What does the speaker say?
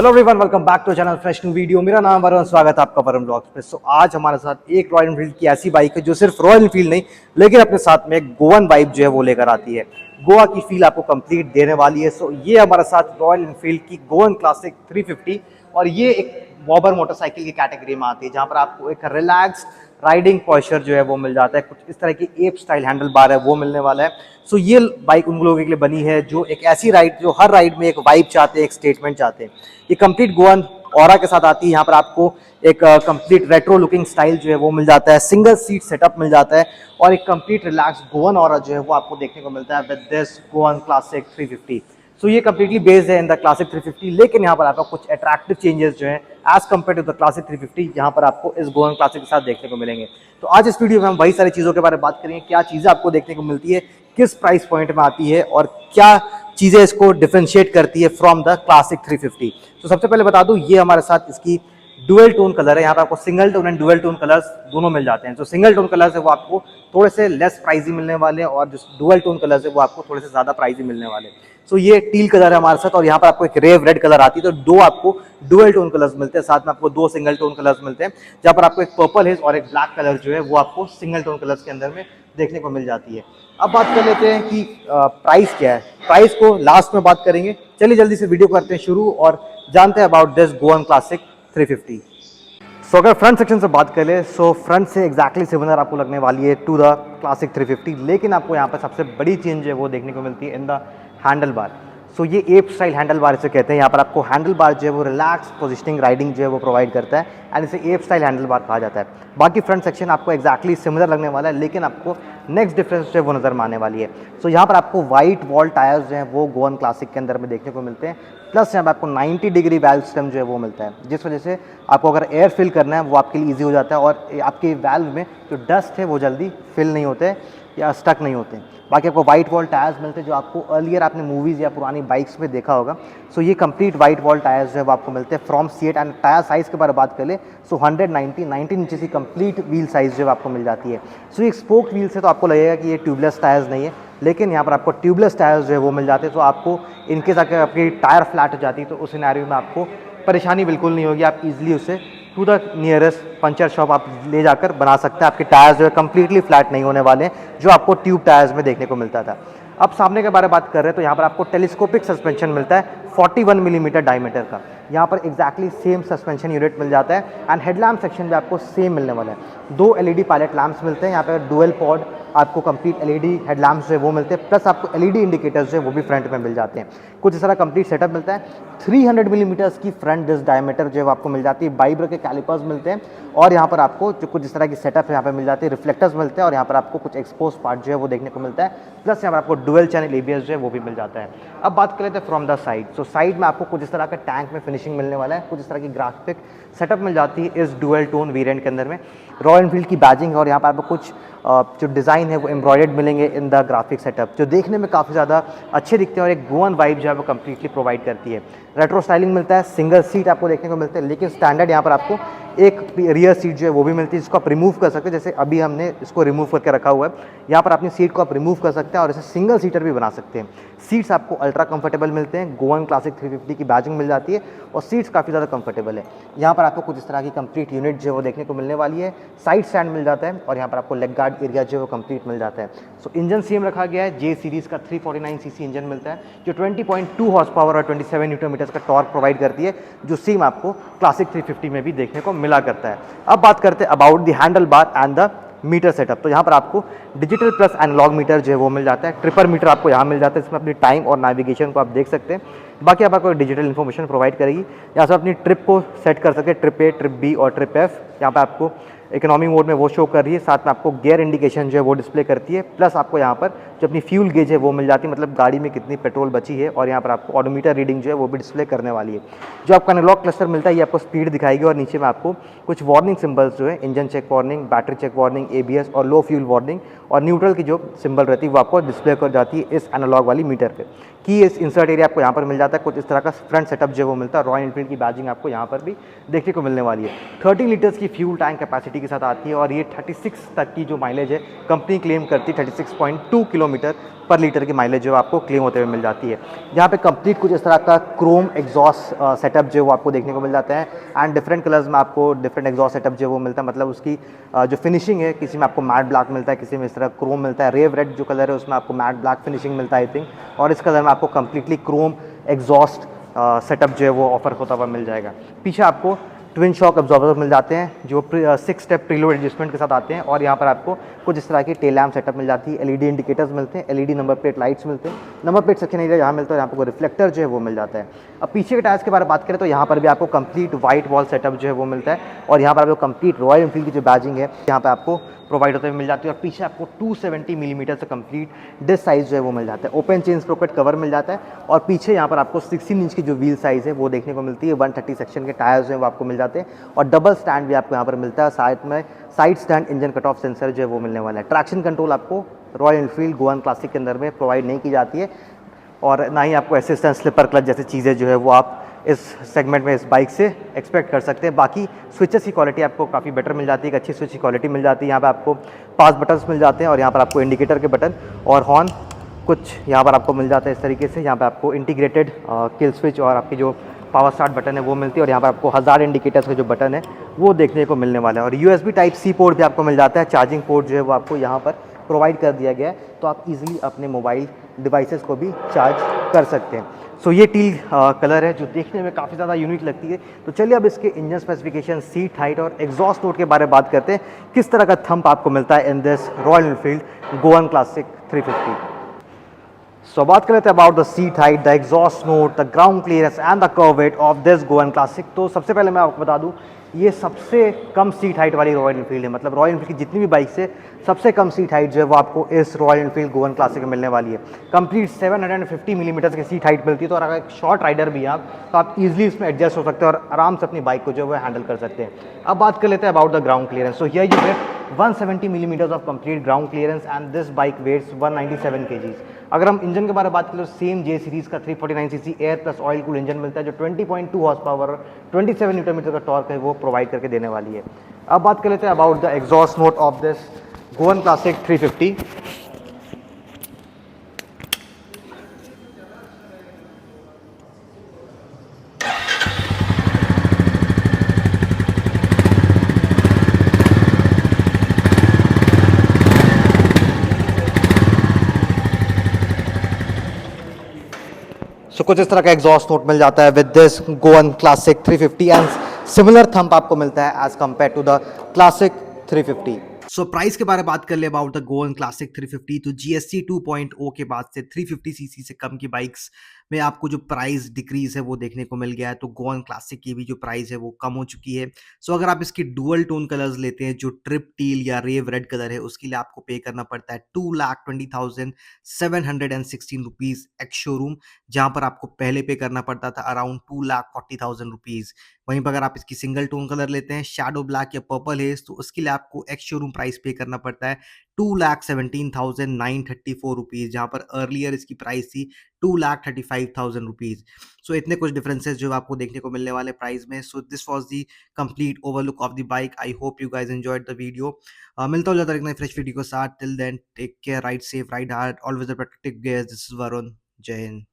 Hello everyone, welcome back to channel fresh new video. मेरा नाम वरुण, स्वागत है आपका वरुण ब्लॉग्स पे। सो आज हमारे साथ एक रॉयल एनफील्ड की ऐसी बाइक है जो सिर्फ रॉयल एनफील्ड नहीं लेकिन अपने साथ में एक गोवन वाइब जो है वो लेकर आती है। गोवा की फील आपको कंप्लीट देने वाली है। सो ये हमारे साथ रॉयल एनफील्ड की गोवन क्लासिक 350 और ये एक वॉबर मोटरसाइकिल की कैटेगरी में आती है जहाँ पर आपको एक रिलैक्स राइडिंग पॉस्चर जो है वो मिल जाता है। कुछ इस तरह की एप स्टाइल हैंडल बार है वो मिलने वाला है। सो ये बाइक उन लोगों के लिए बनी है जो एक ऐसी राइड, जो हर राइड में एक वाइब चाहते हैं, एक स्टेटमेंट चाहते हैं। ये कंप्लीट गोवन ऑरा के साथ आती है। यहाँ पर आपको एक कंप्लीट रेट्रो लुकिंग स्टाइल जो है वो मिल जाता है, सिंगल सीट सेटअप मिल जाता है और एक कंप्लीट रिलैक्स गोवन ऑरा जो है वो आपको देखने को मिलता है विद दिस गोवन क्लासिक 350। सो ये कंप्लीटली बेस्ड है इन द क्लासिक 350, लेकिन यहाँ पर आपको कुछ अट्रैक्टिव चेंजेस जो है as compared to the classic 350 यहाँ पर आपको इस गोवन क्लासिक के साथ देखने को मिलेंगे। तो आज इस वीडियो में हम वही सारी चीज़ों के बारे में बात करेंगे, क्या चीज़ें आपको देखने को मिलती है, किस प्राइस पॉइंट में आती है और क्या चीज़ें इसको डिफरेंशिएट करती है फ्रॉम द क्लासिक 350। तो सबसे पहले बता दूं, ये हमारे साथ इसकी डुअल टोन कलर है। यहाँ पे आपको single tone and dual tone colours दोनों मिल जाते हैं। जो सिंगल टोन कलर्स है वो आपको थोड़े से लेस प्राइजी मिलने वाले हैं और जो डुअल टोन कलर्स है वो आपको थोड़े से ज़्यादा प्राइजी मिलने वाले हैं। सो ये टील कलर है हमारे साथ और यहाँ पर आपको एक रेव रेड कलर आती है। तो दो आपको डुअल टोन कलर्स मिलते हैं, साथ में आपको दो सिंगल टोन कलर्स मिलते हैं जहाँ पर आपको एक पर्पल है और एक ब्लैक कलर जो है वो आपको सिंगल टोन कलर्स के अंदर में देखने को मिल जाती है। अब बात कर लेते हैं कि प्राइस क्या है। प्राइस को लास्ट में बात करेंगे। चलिए जल्दी से वीडियो करते हैं शुरू और जानते हैं अबाउट दिस गोवन क्लासिक 350। सो अगर फ्रंट सेक्शन से बात करें, सो फ्रंट से एग्जैक्टली सिमिलर आपको लगने वाली है टू द क्लासिक 350, लेकिन आपको यहाँ पर सबसे बड़ी चेंज है वो देखने को मिलती है इन द हैंडल बार। सो ये एप स्टाइल हैंडल बार इसे कहते हैं। यहाँ पर आपको हैंडल बार जो है वो रिलैक्स पोजिशनिंग राइडिंग जो है वो प्रोवाइड करता है एंड इसे एप स्टाइल हैंडल बार कहा जाता है। बाकी फ्रंट सेक्शन आपको एक्जैक्टली सिमिलर लगने वाला है, लेकिन आपको नेक्स्ट डिफरेंस जो है वो नजर में आने वाली है। सो यहाँ पर आपको वाइट वॉल टायर्स जो हैं वो गोवन क्लासिक के अंदर में देखने को मिलते हैं, प्लस यहाँ पर आपको 90 डिग्री वैल्व सिस्टम जो है वो मिलता है, जिस वजह से आपको अगर एयर फिल करना है वो आपके लिए ईजी हो जाता है और आपके वैल्व में जो डस्ट है वो जल्दी फिल नहीं होते या स्टक नहीं होते। बाकी आपको वाइट वॉल टायर्स मिलते हैं जो आपको अर्लियर आपने मूवीज़ या पुरानी बाइक्स में देखा होगा। सो ये कंप्लीट वाइट वॉल टायर्स जो है वो आपको मिलते हैं from CEAT. And tyre size के बारे में बात करें सो 190 इंचेस की कंप्लीट व्हील साइज़ जो है आपको मिल जाती है। सो ये स्पोक व्हील से तो आपको लगेगा कि ये ट्यूबलेस टायर्स नहीं है, लेकिन यहाँ पर आपको ट्यूबलेस टायर्स जो है वो मिल जाते हैं। तो आपको इनकेस अगर आपकी टायर फ्लैट हो जाती है तो उस सिनेरियो में आपको परेशानी बिल्कुल नहीं होगी। आप इजीली उसे to the nearest puncture shop आप ले जाकर बना सकते हैं। आपके टायर्स जो है कंप्लीटली फ्लैट नहीं होने वाले हैं, जो आपको ट्यूब टायर्स में देखने को मिलता था। अब सामने के बारे में बात कर रहे हैं तो यहाँ पर आपको टेलीस्कोपिक सस्पेंशन मिलता है 41 मिलीमीटर डायमीटर का। यहाँ पर एग्जैक्टली सेम सस्पेंशन यूनिट मिल जाता है एंड हेडलैम्प सेक्शन भी आपको सेम मिलने वाला है। दो एलईडी पायलट लैंप्स मिलते हैं। यहाँ पर डुअल पॉड आपको कंप्लीट एलईडी हेडलैम्प्स जो है वो मिलते हैं, प्लस आपको एलईडी इंडिकेटर्स जो है वो भी फ्रंट में मिल जाते हैं। कुछ इस तरह कंप्लीट सेटअप मिलता है। 300 मिलीमीटर्स की फ्रंट डिस्क डायमीटर जो है आपको मिल जाती है। बाइब्रो के कैलिपर्स मिलते हैं और यहाँ पर आपको जो कुछ इस तरह की सेटअप है यहाँ पर मिल जाती है। रिफ्लेक्टर्स मिलते हैं और यहाँ पर आपको कुछ एक्सपोज पार्ट जो है वो देखने को मिलता है, प्लस यहाँ पर आपको डुअल चैनल एबीएस जो है वो भी मिल जाता है। अब बात कर लेते हैं from the side. So side में आपको कुछ इस तरह का टैंक में फिनिशिंग मिलने वाला है, कुछ इस तरह की ग्राफिक सेटअप मिल जाती है इस डुअल टोन वेरिएंट के अंदर में। रॉयल एनफील्ड की बैजिंग है और यहाँ पर आपको कुछ जो डिज़ाइन है वो एम्ब्रॉयडर्ड मिलेंगे इन द ग्राफिक सेटअप, जो देखने में काफ़ी ज़्यादा अच्छे दिखते हैं और एक गोवन वाइब जो है वो कंप्लीटली प्रोवाइड करती है। रेट्रो स्टाइलिंग मिलता है, सिंगल सीट आपको देखने को मिलता है, लेकिन स्टैंडर्ड यहाँ पर आपको एक रियर सीट जो है वो भी मिलती है जिसको आप रिमूव कर सकते हैं। जैसे अभी हमने इसको रिमूव करके रखा हुआ है, यहाँ पर अपनी सीट को आप रिमूव कर सकते हैं और इसे सिंगल सीटर भी बना सकते हैं। सीट्स आपको अल्ट्रा कंफर्टेबल मिलते हैं, गोवन क्लासिक 350 की बैजिंग मिल जाती है और सीट्स काफ़ी ज़्यादा कंफर्टेबल है। यहाँ पर आपको कुछ इस तरह की कंप्लीट यूनिट जो है वो देखने को मिलने वाली है। साइड स्टैंड मिल जाता है और यहाँ पर आपको लेग गार्ड एरिया जो है वो कंप्लीट मिल जाता है। सो इंजन सेम रखा गया है, जे सीरीज़ का 349 सीसी इंजन मिलता है जो 20.2 हॉर्स पावर और 27 न्यूटन मीटर्स का टॉर्क प्रोवाइड करती है, जो सेम आपको क्लासिक 350 में भी देखने को मिला करता है। अब बात करते हैं about the handle bar and the meter setup. तो यहाँ पर आपको डिजिटल प्लस एनालॉग मीटर जो है वो मिल जाता है। ट्रिपर मीटर आपको यहाँ मिल जाता है, इसमें अपनी टाइम और नेविगेशन को आप देख सकते हैं। बाकी आपको डिजिटल इन्फॉर्मेशन प्रोवाइड करेगी। यहाँ से अपनी ट्रिप को सेट कर सकते हैं, ट्रिप ए, ट्रिप बी और ट्रिप एफ। यहाँ पर आपको इकोनॉमी मोड में वो शो कर रही है, साथ में आपको गियर इंडिकेशन जो है वो डिस्प्ले करती है, प्लस आपको यहाँ पर जो अपनी फ्यूल गेज है वो मिल जाती है, मतलब गाड़ी में कितनी पेट्रोल बची है, और यहाँ पर आपको ऑडोमीटर रीडिंग जो है वो भी डिस्प्ले करने वाली है। जो आपका एनालॉग क्लस्टर मिलता है ये आपको स्पीड दिखाएगी और नीचे में आपको कुछ वार्निंग सिंबल्स जो है, engine check warning, battery check warning, ABS और लो फ्यूल वार्निंग और न्यूट्रल की जो सिंबल रहती है वो आपको डिस्प्ले कर जाती है इस एनालॉग वाली मीटर पे। की इस इंसर्ट एरिया आपको यहाँ पर मिल जाता है, कुछ इस तरह का फ्रंट सेटअप जो वो मिलता है। रॉयल एनफील्ड की बैजिंग आपको यहाँ पर भी देखने को मिलने वाली है। 30 लीटर्स की फ्यूल टैंक कैपेसिटी के के साथ आती है और ये 36 तक की जो माइलेज है कंपनी क्लेम करती है, 36.2 किलोमीटर पर लीटर की माइलेज जो आपको क्लेम होते हुए मिल जाती है। यहाँ पे कंप्लीट कुछ इस तरह का क्रोम एग्जॉस्ट सेटअप जो है वो आपको देखने को मिल जाता है एंड डिफरेंट कलर्स में आपको डिफरेंट एग्जॉस्ट सेटअप जो है वो मिलता है। मतलब उसकी जो फिनिशिंग है, किसी में आपको मैट ब्लैक मिलता है, किसी में इस तरह क्रोम मिलता है। रेव रेड जो कलर है उसमें आपको मैट ब्लैक फिनिशिंग मिलता है आई थिंक, और इस कलर में आपको कम्प्लीटली क्रोम एग्जॉस्ट सेटअप जो है वो ऑफर होता हुआ मिल जाएगा। पीछे आपको ट्विन शॉक अब्जॉर्बर मिल जाते हैं जो 6 स्टेप प्रीलोड एडजस्टमेंट के साथ आते हैं, और यहाँ पर आपको कुछ इस तरह की टेल लैम्प सेटअप मिल जाती है। एलईडी इंडिकेटर्स मिलते हैं, एलईडी नंबर प्लेट लाइट्स मिलते हैं, नंबर प्लेट सेक्शन एरिया यहाँ मिलता है, यहाँ पर रिफ्लेक्टर जो है वो मिल जाता है। अब पीछे के टायर्स के बारे में बात करें तो यहाँ पर भी आपको कंप्लीट वाइट वॉल सेटअप जो है वो मिलता है, और यहाँ पर आपको कंप्लीट रॉयल एनफील्ड की जो बैजिंग है यहाँ पर आपको प्रोवाइड होते हुए मिल जाती है। और पीछे आपको 270 मिलीमीटर से कंप्लीट डिस्क साइज जो है वो मिल जाता है। ओपन चेन स्प्रोकेट कवर मिल जाता है, और पीछे यहाँ पर आपको 16 इंच की जो व्हील साइज़ है वो देखने को मिलती है। 130 सेक्शन के टायर्स हैं वो आपको मिल जाते हैं, और डबल स्टैंड भी आपको यहाँ पर मिलता है। साथ में side stand engine cut off sensor जो है वो मिलने वाला है। ट्रैक्शन कंट्रोल आपको रॉयल एनफील्ड गोवन क्लासिक के अंदर में प्रोवाइड नहीं की जाती है, और ना ही आपको असिस्टेंट स्लिपर क्लच जैसी चीज़ें जो है वो आप इस सेगमेंट में इस बाइक से एक्सपेक्ट कर सकते हैं। बाकी स्विचेस की क्वालिटी आपको काफ़ी बेटर मिल जाती है, एक अच्छी स्विच की क्वालिटी मिल जाती है। यहाँ पे आपको 5 बटन्स मिल जाते हैं, और यहाँ पर आपको इंडिकेटर के बटन और हॉर्न कुछ यहाँ पर आपको मिल जाता है इस तरीके से। यहाँ पे आपको इंटीग्रेटेड किल स्विच और आपकी जो पावर स्टार्ट बटन है वो मिलती है, और यहाँ पर आपको 1000 इंडिकेटर्स का जो बटन है वो देखने को मिलने वाला है। और USB टाइप सी पोर्ट भी आपको मिल जाता है। चार्जिंग पोर्ट जो है वो आपको यहाँ पर प्रोवाइड कर दिया गया है, तो आप इजीली अपने मोबाइल डिवाइसेस को भी चार्ज कर सकते हैं। सो ये टील कलर है जो देखने में काफ़ी ज़्यादा यूनिक लगती है। तो चलिए अब इसके इंजन स्पेसिफिकेशन, सीट हाइट और एग्जॉस्ट नोट के बारे में बात करते हैं, किस तरह का थंप आपको मिलता है in this royal Enfield Goan classic 350। सो बात कर लेते हैं about the seat height, the exhaust note, the ground clearance and the curve weight of this Goan classic. तो सबसे पहले मैं आपको बता दूं, ये सबसे कम सीट हाइट वाली रॉयल एनफील्ड है। मतलब रॉयल एनफील्ड की जितनी भी बाइक से सबसे कम सीट हाइट जो है वो आपको इस रॉयल एनफील्ड गोवन क्लासिक में मिलने वाली है। कंप्लीट 750 मिलीमीटर की सीट हाइट मिलती है, तो अगर एक शॉर्ट राइडर भी हैं आप तो आप इजीली इसमें एडजस्ट हो सकते हैं और आराम से अपनी बाइक को जो है वो हैंडल कर सकते हैं। अब बात कर लेते हैं about the ground clearance. So here you get 170 millimetre of complete ground clearance and this bike weighs 197 kgs। अगर हम इंजन के बारे में बात करें तो सेम जे सीरीज का 349 CC air plus oil cool engine मिलता है, जो 20.2 हॉर्स पावर 27 न्यूटन मीटर का टॉर्क है वो प्रोवाइड करके देने वाली है। अब बात कर लेते हैं about the exhaust note of this Goan classic 350। सो कुछ इस तरह का एग्जॉस्ट नोट मिल जाता है with this Goan classic 350, and similar thump आपको मिलता है as compare to the classic 350। सो प्राइस के बारे में बात कर ले अबाउट द गोवन क्लासिक 350, तो GST 2.0 के बाद से 350 सीसी से कम की बाइक्स में आपको जो प्राइस डिक्रीज है वो देखने को मिल गया है। तो गोवन क्लासिक की भी जो प्राइस है वो कम हो चुकी है। सो अगर आप इसकी डुअल टोन कलर्स लेते हैं, जो ट्रिप टील या रेव रेड कलर है, उसके लिए आपको पे करना पड़ता है 2,20,716 रुपीज़ एक्स शोरूम, जहां पर आपको पहले पे करना पड़ता था अराउंड 2,40,000 रुपीज़। वहीं पर अगर आप इसकी सिंगल टोन कलर लेते हैं, शैडो ब्लैक या पर्पल हेज, तो उसके लिए आपको एक्स शोरूम प्राइस पे करना पड़ता है 2,17,934 रुपीज़, जहाँ पर अर्लियर इसकी प्राइस थी 2,35,000 रुपीज़। सो इतने कुछ डिफरेंसेस जो आपको देखने को मिलने वाले प्राइस में। So this was the complete overlook of the bike. I hope you guys enjoyed the video. मिलता हूँ ज़्यादा एक नई फ्रेश वीडियो के साथ। Till then take care, ride safe, ride hard, always protective gears. This is Varun. Jai Hind.